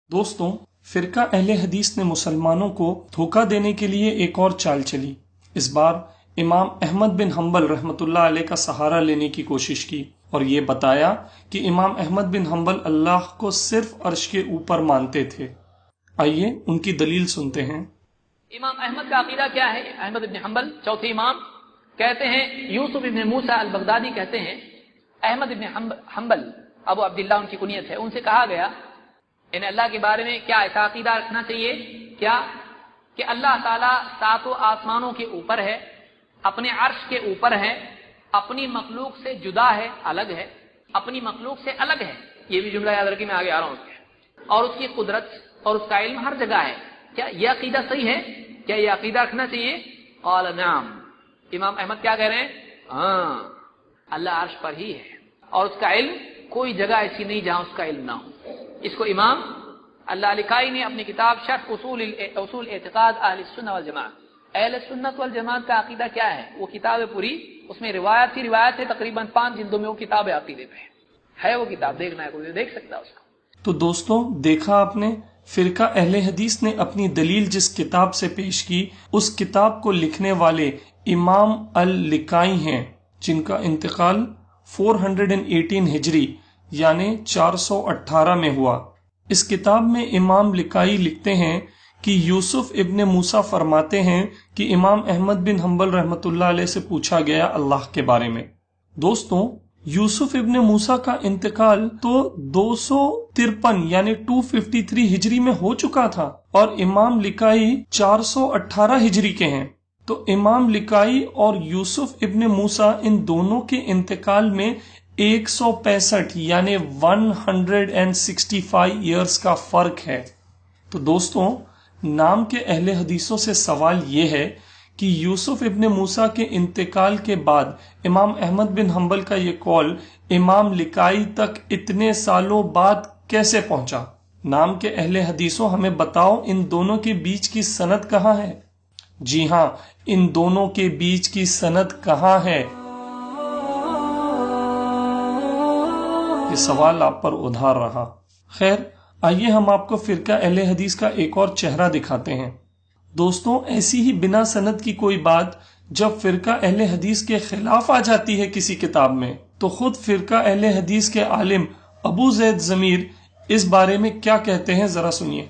दोस्तों, फिरका अहले हदीस ने मुसलमानों को धोखा देने के लिए एक और चाल चली। इस बार इमाम अहमद बिन हंबल रहमतुल्लाह अलैह का सहारा लेने की कोशिश की और ये बताया कि इमाम अहमद बिन हंबल अल्लाह को सिर्फ अर्श के ऊपर मानते थे। आइए उनकी दलील सुनते हैं। इमाम अहमद का अकीदा क्या है? अहमद इब्न हंबल चौथे इमाम कहते हैं, यूसुफ इब्न मूसा अल बगदादी कहते हैं, अहमद इब्न हंबल अबू अब्दुल्लाह उनकी कुनियत है, उनसे कहा गया इन्हें अल्लाह के बारे में क्या ऐसा अकीदा रखना चाहिए क्या कि अल्लाह ताला सातों आसमानों के ऊपर है, अपने अर्श के ऊपर है, अपनी मखलूक से जुदा है, अलग है, अपनी मखलूक से अलग है। ये भी जुमला याद रखिए, मैं आगे आ रहा हूं उसके। और उसकी कुदरत और उसका इल्म हर जगह है। क्या यह अकीदा सही है? क्या यह अकीदा रखना चाहिए? क़ाल नअम। इमाम अहमद क्या कह रहे हैं? हाँ, अल्लाह अर्श पर ही है और उसका इल्म कोई जगह ऐसी नहीं जहां उसका इल्म ना हो। इसको इमाम अल्लाह लिखाई ने अपनी किताब शर्ह उसूल एतिकाद अहले सुन्नत वल जमात, अहले सुन्नत वल जमात का अकीदा क्या है, वो किताब है पूरी, उसमें रिवायत ही रिवायत है, तकरीबन 5 जिल्दों में वो किताब है, अकीदे पे है वो किताब, देखना है कोई देख सकता है उसको। तो दोस्तों, देखा आपने, फिरका अहले हदीस ने अपनी दलील जिस किताब से पेश की, उस किताब को लिखने वाले इमाम अल लिकाई हैं, जिनका इंतकाल 418 हिजरी यानी 418 में हुआ। इस किताब में इमाम लिकाई लिखते हैं कि यूसुफ इब्ने मूसा फरमाते हैं कि इमाम अहमद बिन हंबल रहमतुल्लाह अलैह से पूछा गया अल्लाह के बारे में। दोस्तों, यूसुफ इब्ने मूसा का इंतकाल तो 253 यानी 253 हिजरी में हो चुका था और इमाम लिकाई 418 हिजरी के हैं। तो इमाम लिकाई और यूसुफ इब्ने मूसा इन दोनों के इंतकाल में 165 यानी 165 ईयर्स का फर्क है। तो दोस्तों, नाम के अहले हदीसों से सवाल यह है कि यूसुफ इब्ने मूसा के इंतकाल के बाद इमाम अहमद बिन हंबल का ये कौल इमाम लिकाई तक इतने सालों बाद कैसे पहुंचा? नाम के अहले हदीसों, हमें बताओ, इन दोनों के बीच की सनद कहाँ है? जी हाँ, इन दोनों के बीच की सनद कहाँ है? ये सवाल आप पर उधार रहा। खैर, आइए हम आपको फिरका अहले हदीस का एक और चेहरा दिखाते हैं। दोस्तों, ऐसी ही बिना सनद की कोई बात जब फिरका अहले हदीस के खिलाफ आ जाती है किसी किताब में, तो खुद फिरका अहले हदीस के आलिम अबू ज़ैद ज़मीर इस बारे में क्या कहते हैं, जरा सुनिए।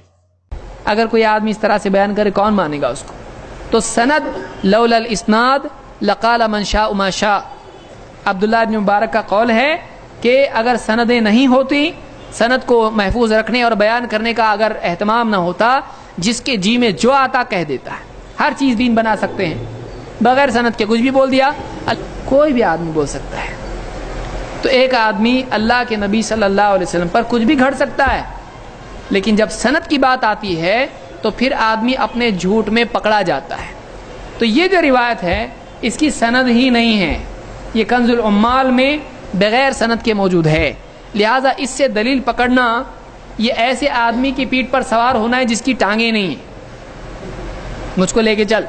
अगर कोई आदमी इस तरह से बयान करे, कौन मानेगा उसको? तो सनद लौलल इस्नाद लकाल मन शाअ मा शाअ। अब्दुल्लाह इब्न मुबारक का कौल है कि अगर सनदें नहीं होती, सनद को महफूज रखने और बयान करने का अगर एहतमाम ना होता, जिसके जी में जो आता कह देता है। हर चीज़ दीन बना सकते हैं, बगैर सनद के कुछ भी बोल दिया, कोई भी आदमी बोल सकता है। तो एक आदमी अल्लाह के नबी सल्लल्लाहु अलैहि वसल्लम पर कुछ भी घड़ सकता है, लेकिन जब सनद की बात आती है तो फिर आदमी अपने झूठ में पकड़ा जाता है। तो ये जो रिवायत है, इसकी सनद ही नहीं है, ये कंजुल उम्माल में बगैर सनद के मौजूद है। लिहाजा इससे दलील पकड़ना ये ऐसे आदमी की पीठ पर सवार होना है जिसकी टांगे नहीं है। मुझको लेके चल,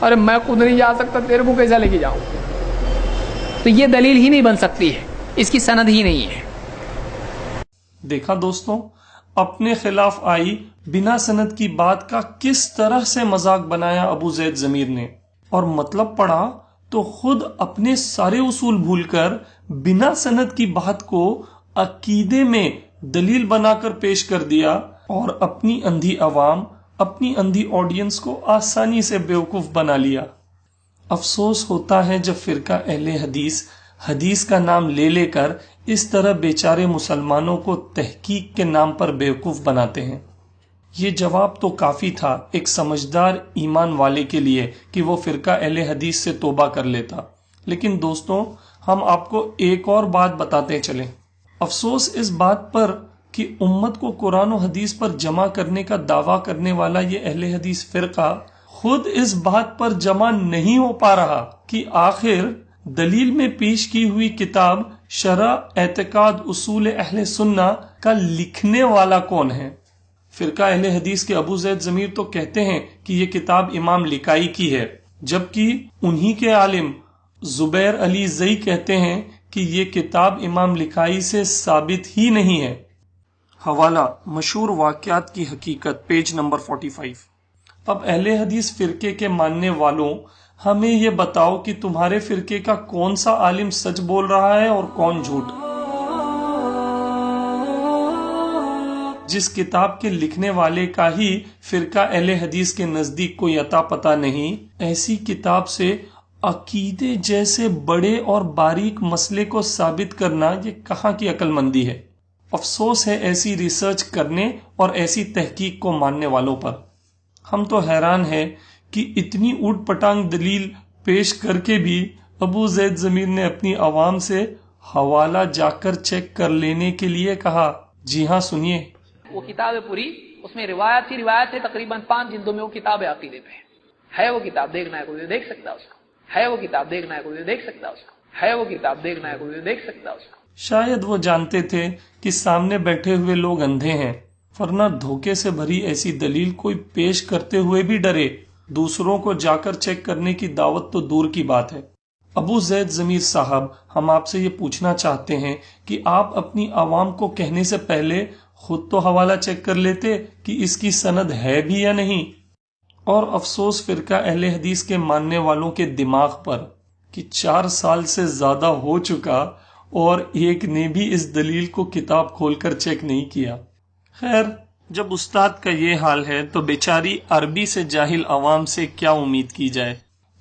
अरे मैं खुद नहीं जा सकता, तेरे को कैसा लेके जाऊं? तो ये दलील ही नहीं बन सकती है, इसकी सनद ही नहीं है। देखा दोस्तों, अपने खिलाफ आई बिना सनद की बात का किस तरह से मजाक बनाया अबू ज़ैद ज़मीर ने, और मतलब पड़ा तो खुद अपने सारे उसूल भूलकर बिना सनद की बात को अकीदे में दलील बनाकर पेश कर दिया और अपनी अंधी अवाम, अपनी अंधी ऑडियंस को आसानी से बेवकूफ बना लिया। अफसोस होता है जब फिरका अहले हदीस का नाम ले लेकर इस तरह बेचारे मुसलमानों को तहकीक के नाम पर बेवकूफ बनाते हैं। ये जवाब तो काफी था एक समझदार ईमान वाले के लिए कि वो फिरका अहले हदीस से तौबा कर लेता। लेकिन दोस्तों, हम आपको एक और बात बताते चलें। अफसोस इस बात पर कि उम्मत को कुरान और हदीस पर जमा करने का दावा करने वाला ये अहले हदीस फिरका खुद इस बात पर जमा नहीं हो पा रहा कि आखिर दलील में पेश की हुई किताब शरह एतिकाद उसूल अहले सुन्ना का लिखने वाला कौन है। फिरका अहले हदीस के अबू ज़ैद ज़मीर तो कहते हैं कि ये किताब इमाम लिकाई की है, जबकि उन्हीं के आलिम जुबैर अली ज़ई कहते हैं कि ये किताब इमाम लिकाई से साबित ही नहीं है। حوالہ مشہور واقعات کی حقیقت، پیج نمبر 45۔ اب اہل حدیث فرقے کے ماننے والوں، ہمیں یہ بتاؤ کہ تمہارے فرقے کا کون سا عالم سچ بول رہا ہے اور کون جھوٹ۔ جس کتاب کے لکھنے والے کا ہی فرقہ اہل حدیث کے نزدیک کوئی عطا پتہ نہیں، ایسی کتاب سے عقیدے جیسے بڑے اور باریک مسئلے کو ثابت کرنا یہ کہاں کی عقل مندی ہے۔ افسوس ہے ایسی ریسرچ کرنے اور ایسی تحقیق کو ماننے والوں پر۔ ہم تو حیران ہیں کہ اتنی اوٹ پٹانگ دلیل پیش کر کے بھی ابو زید ضمیر نے اپنی عوام سے حوالہ جا کر چیک کر لینے کے لیے کہا۔ جی ہاں، سنیے۔ وہ کتاب ہے پوری، اس میں روایت ہی روایت ہے، تقریباً 5 جلدوں میں وہ کتاب ہے عقیدے پہ ہے۔ وہ کتاب دیکھنا ہے کوئی دیکھ سکتا اس کو، ہے وہ کتاب دیکھنا ہے کوئی دیکھ سکتا اس کو، ہے وہ کتاب دیکھنا ہے کوئی دیکھ سکتا اس کو۔ شاید وہ جانتے تھے کہ سامنے بیٹھے ہوئے لوگ اندھے ہیں، ورنہ دھوکے سے بھری ایسی دلیل کوئی پیش کرتے ہوئے بھی ڈرے۔ دوسروں کو جا کر چیک کرنے کی دعوت تو دور کی بات ہے۔ ابو زید ضمیر صاحب، ہم آپ سے یہ پوچھنا چاہتے ہیں کہ آپ اپنی عوام کو کہنے سے پہلے خود تو حوالہ چیک کر لیتے کہ اس کی سند ہے بھی یا نہیں۔ اور افسوس فرقہ اہل حدیث کے ماننے والوں کے دماغ پر کہ 4 سال سے زیادہ ہو چکا اور ایک نے بھی اس دلیل کو کتاب کھول کر چیک نہیں کیا۔ خیر، جب استاد کا یہ حال ہے تو بیچاری عربی سے جاہل عوام سے کیا امید کی جائے۔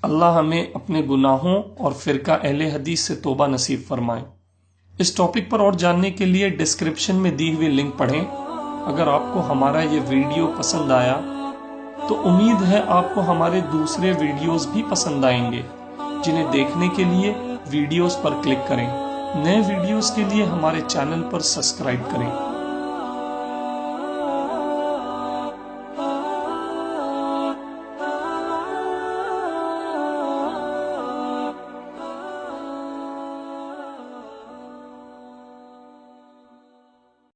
اللہ ہمیں اپنے گناہوں اور فرقہ اہل حدیث سے توبہ نصیب فرمائے۔ اس ٹاپک پر اور جاننے کے لیے ڈسکرپشن میں دی ہوئی لنک پڑھیں۔ اگر آپ کو ہمارا یہ ویڈیو پسند آیا تو امید ہے آپ کو ہمارے دوسرے ویڈیوز بھی پسند آئیں گے، جنہیں دیکھنے کے لیے ویڈیوز پر کلک کریں۔ نئے ویڈیوز کے لیے ہمارے چینل پر سبسکرائب کریں۔